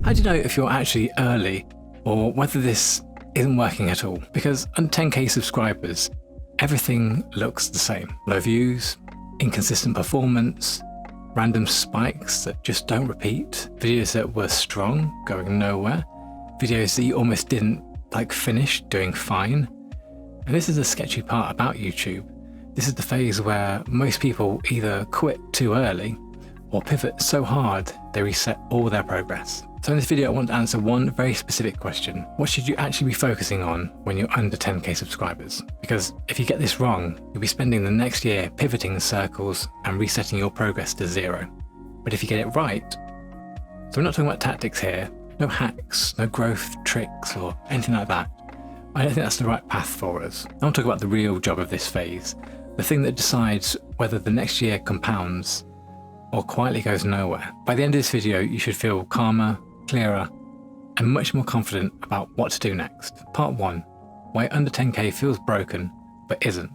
How do you know if you're actually early or whether this isn't working at all? Because under 10k subscribers, everything looks the same. Low views, inconsistent performance, random spikes that just don't repeat, videos that were strong going nowhere, videos that you almost didn't finish doing fine. And this is the sketchy part about YouTube. This is the phase where most people either quit too early or pivot so hard they reset all their progress. So in this video I want to answer one very specific question. What should you actually be focusing on when you're under 10k subscribers? Because if you get this wrong, you'll be spending the next year pivoting in circles and resetting your progress to 0. But if you get it right, so we're not talking about tactics here, no hacks, no growth tricks or anything like that. I don't think that's the right path for us. I want to talk about the real job of this phase, the thing that decides whether the next year compounds or quietly goes nowhere. By the end of this video, you should feel calmer, clearer, and much more confident about what to do next. Part 1, why under 10k feels broken, but isn't.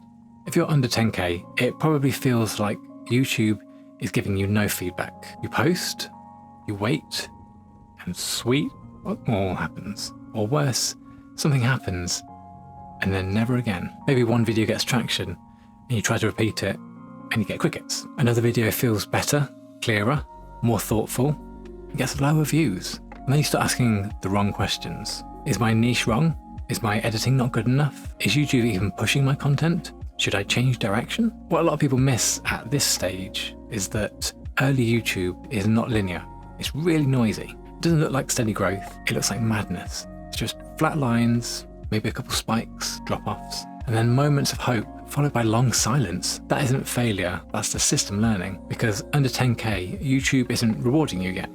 If you're under 10k, it probably feels like YouTube is giving you no feedback. You post, you wait, and sweet, what more happens? Or worse, something happens, and then never again. Maybe one video gets traction, and you try to repeat it, and you get crickets. Another video feels better, clearer, more thoughtful, and gets lower views. And then you start asking the wrong questions. Is my niche wrong? Is my editing not good enough? Is YouTube even pushing my content? Should I change direction? What a lot of people miss at this stage is that early YouTube is not linear. It's really noisy. It doesn't look like steady growth, it looks like madness. It's just flat lines, maybe a couple spikes, drop-offs, and then moments of hope followed by long silence. That isn't failure, that's the system learning. Because under 10k, YouTube isn't rewarding you yet.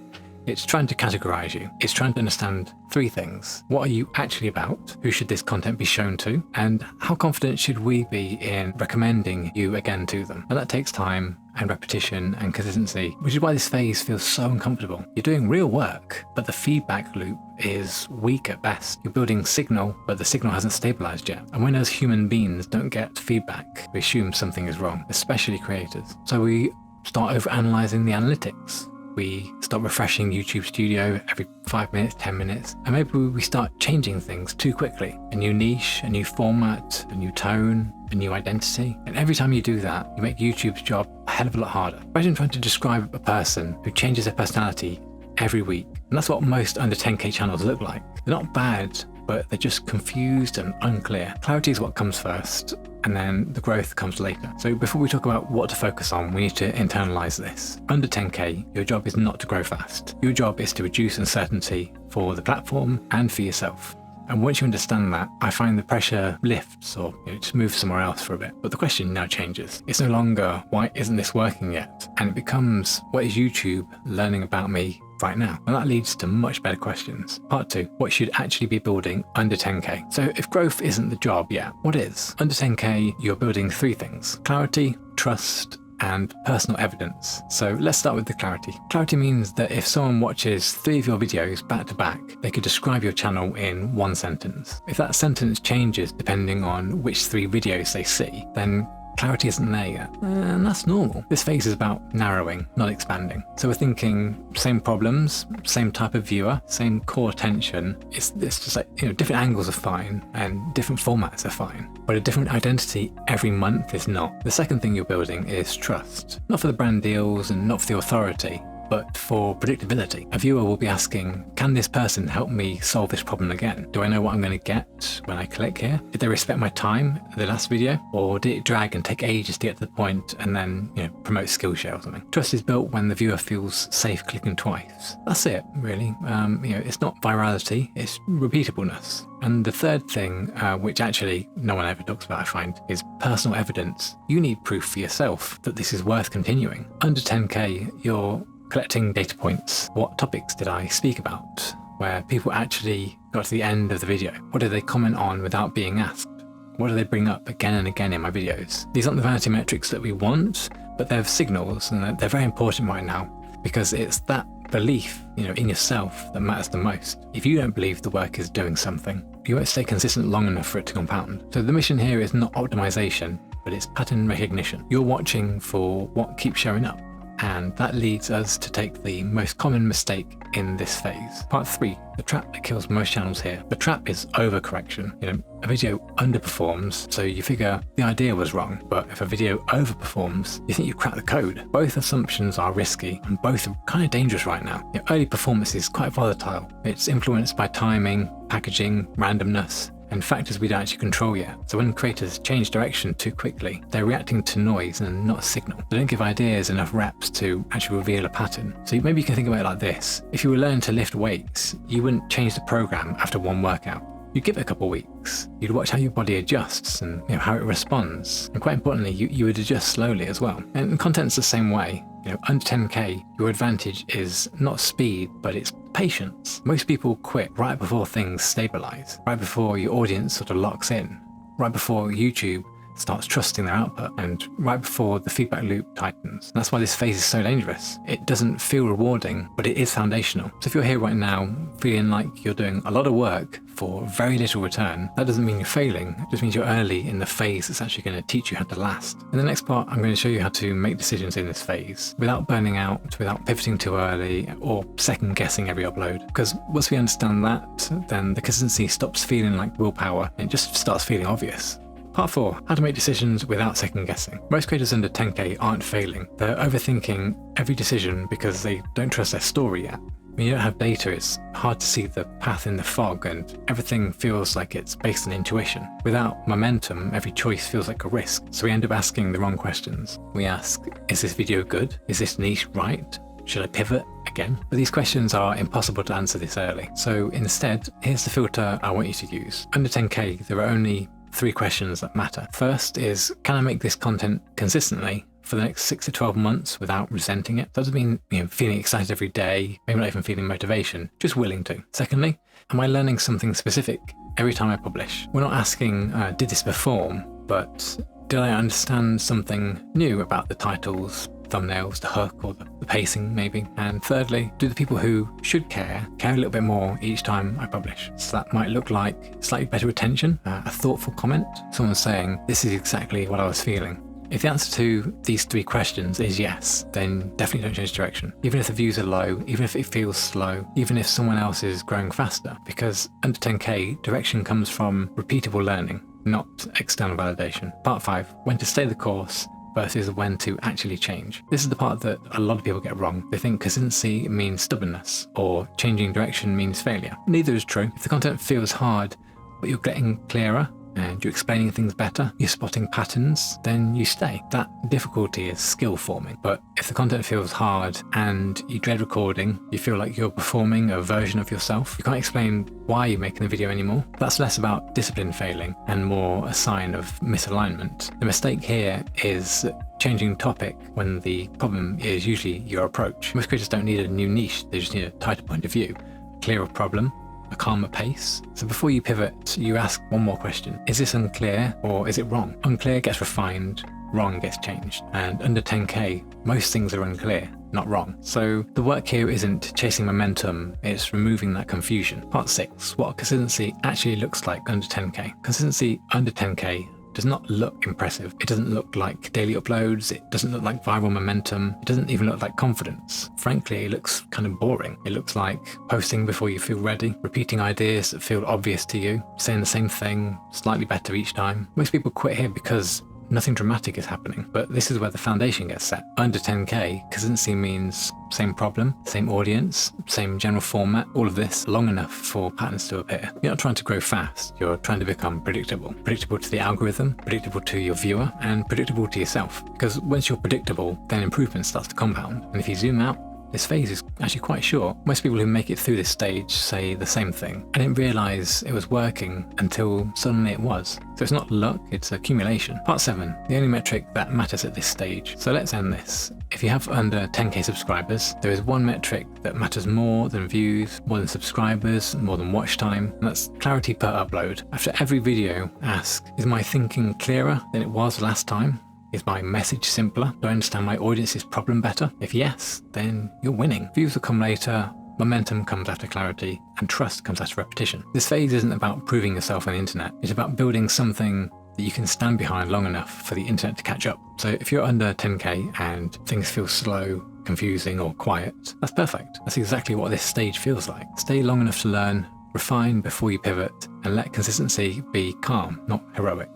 It's trying to categorize you. It's trying to understand 3 things. What are you actually about? Who should this content be shown to? And how confident should we be in recommending you again to them? And that takes time and repetition and consistency, which is why this phase feels so uncomfortable. You're doing real work, but the feedback loop is weak at best. You're building signal, but the signal hasn't stabilized yet. And when as human beings don't get feedback, we assume something is wrong, especially creators. So we start overanalyzing the analytics. We start refreshing YouTube Studio every 5 minutes, 10 minutes, and maybe we start changing things too quickly. A new niche, a new format, a new tone, a new identity. And every time you do that, you make YouTube's job a hell of a lot harder. Imagine trying to describe a person who changes their personality every week. And that's what most under 10k channels look like. They're not bad, but they're just confused and unclear. Clarity is what comes first, and then the growth comes later. So before we talk about what to focus on, we need to internalize this. Under 10k, your job is not to grow fast. Your job is to reduce uncertainty for the platform and for yourself. And once you understand that, I find the pressure lifts or just moves somewhere else for a bit. But the question now changes. It's no longer, why isn't this working yet? And it becomes, what is YouTube learning about me right now? And that leads to much better questions. Part 2, what should actually be building under 10k? So if growth isn't the job yet, what is? Under 10k, you're building 3 things: clarity, trust, and personal evidence. So let's start with the clarity. Clarity means that if someone watches 3 of your videos back to back, they could describe your channel in 1 sentence. If that sentence changes depending on which 3 videos they see, then clarity isn't there yet, and that's normal. This phase is about narrowing, not expanding. So we're thinking same problems, same type of viewer, same core attention. It's just like, different angles are fine and different formats are fine, but a different identity every month is not. The second thing you're building is trust, not for the brand deals and not for the authority, but for predictability. A viewer will be asking, can this person help me solve this problem again? Do I know what I'm going to get when I click here? Did they respect my time in the last video? Or did it drag and take ages to get to the point and then promote Skillshare or something? Trust is built when the viewer feels safe clicking twice. That's it, really. It's not virality, it's repeatableness. And the third thing, which actually no one ever talks about, I find, is personal evidence. You need proof for yourself that this is worth continuing. Under 10k, you're collecting data points. What topics did I speak about? Where people actually got to the end of the video? What did they comment on without being asked? What do they bring up again and again in my videos? These aren't the vanity metrics that we want, but they're signals, and they're very important right now because it's that belief, in yourself that matters the most. If you don't believe the work is doing something, you won't stay consistent long enough for it to compound. So the mission here is not optimization, but it's pattern recognition. You're watching for what keeps showing up. And that leads us to take the most common mistake in this phase. Part 3, the trap that kills most channels here. The trap is overcorrection. A video underperforms, so you figure the idea was wrong. But if a video overperforms, you think you cracked the code. Both assumptions are risky, and both are kind of dangerous right now. Early performance is quite volatile. It's influenced by timing, packaging, randomness, and factors we don't actually control yet. So when creators change direction too quickly, they're reacting to noise and not a signal. They don't give ideas enough reps to actually reveal a pattern. So maybe you can think about it like this. If you were learning to lift weights, you wouldn't change the program after one workout. You'd give it a couple of weeks. You'd watch how your body adjusts and how it responds. And quite importantly, you would adjust slowly as well. And content's the same way. Under 10K, your advantage is not speed, but it's patience. Most people quit right before things stabilize, right before your audience sort of locks in, right before YouTube starts trusting their output, and right before the feedback loop tightens. That's why this phase is so dangerous. It doesn't feel rewarding, but it is foundational. So if you're here right now feeling like you're doing a lot of work for very little return, that doesn't mean you're failing. It just means you're early in the phase that's actually going to teach you how to last. In the next part, I'm going to show you how to make decisions in this phase without burning out, without pivoting too early, or second guessing every upload. Because once we understand that, then the consistency stops feeling like willpower and it just starts feeling obvious. Part 4, how to make decisions without second guessing. Most creators under 10K aren't failing. They're overthinking every decision because they don't trust their story yet. When you don't have data, it's hard to see the path in the fog and everything feels like it's based on intuition. Without momentum, every choice feels like a risk. So we end up asking the wrong questions. We ask, is this video good? Is this niche right? Should I pivot again? But these questions are impossible to answer this early. So instead, here's the filter I want you to use. Under 10K, there are only 3 questions that matter. First is, can I make this content consistently for the next 6 to 12 months without resenting it? That doesn't mean feeling excited every day, maybe not even feeling motivation, just willing to. Secondly, am I learning something specific every time I publish? We're not asking, did this perform, but did I understand something new about the titles, thumbnails, the hook, or the pacing maybe? And thirdly, do the people who should care a little bit more each time I publish? So that might look like slightly better attention, a thoughtful comment, someone saying, this is exactly what I was feeling. If the answer to these 3 questions is yes, then definitely don't change direction. Even if the views are low, even if it feels slow, even if someone else is growing faster, because under 10K, direction comes from repeatable learning, not external validation. Part 5, when to stay the course versus when to actually change. This is the part that a lot of people get wrong. They think consistency means stubbornness, or changing direction means failure. Neither is true. If the content feels hard, but you're getting clearer, and you're explaining things better, you're spotting patterns, then you stay. That difficulty is skill forming. But if the content feels hard and you dread recording, you feel like you're performing a version of yourself, you can't explain why you're making the video anymore, that's less about discipline failing and more a sign of misalignment. The mistake here is changing topic when the problem is usually your approach. Most creators don't need a new niche, they just need a tighter point of view, a clearer problem, a calmer pace. So before you pivot, you ask one more question. Is this unclear or is it wrong? Unclear gets refined, wrong gets changed. And under 10K, most things are unclear, not wrong. So the work here isn't chasing momentum, it's removing that confusion. Part 6, what consistency actually looks like under 10K. Consistency under 10K does not look impressive. It doesn't look like daily uploads, it doesn't look like viral momentum, it doesn't even look like confidence. Frankly, it looks kind of boring. It looks like posting before you feel ready, repeating ideas that feel obvious to you, saying the same thing, slightly better each time. Most people quit here because nothing dramatic is happening, but this is where the foundation gets set. Under 10K, consistency means same problem, same audience, same general format, all of this long enough for patterns to appear. You're not trying to grow fast, you're trying to become predictable. Predictable to the algorithm, predictable to your viewer, and predictable to yourself. Because once you're predictable, then improvement starts to compound. And if you zoom out, this phase is actually quite short. Most people who make it through this stage say the same thing. I didn't realise it was working until suddenly it was. So it's not luck, it's accumulation. Part 7, the only metric that matters at this stage. So let's end this. If you have under 10K subscribers, there is one metric that matters more than views, more than subscribers, more than watch time, and that's clarity per upload. After every video, ask, is my thinking clearer than it was last time? Is my message simpler? Do I understand my audience's problem better? If yes, then you're winning. Views will come later, momentum comes after clarity, and trust comes after repetition. This phase isn't about proving yourself on the internet, it's about building something that you can stand behind long enough for the internet to catch up. So if you're under 10K and things feel slow, confusing or quiet, that's perfect. That's exactly what this stage feels like. Stay long enough to learn, refine before you pivot, and let consistency be calm, not heroic.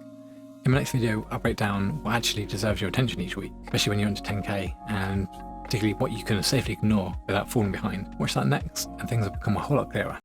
In my next video, I'll break down what actually deserves your attention each week, especially when you're into 10K, and particularly what you can safely ignore without falling behind. Watch that next, and things will become a whole lot clearer.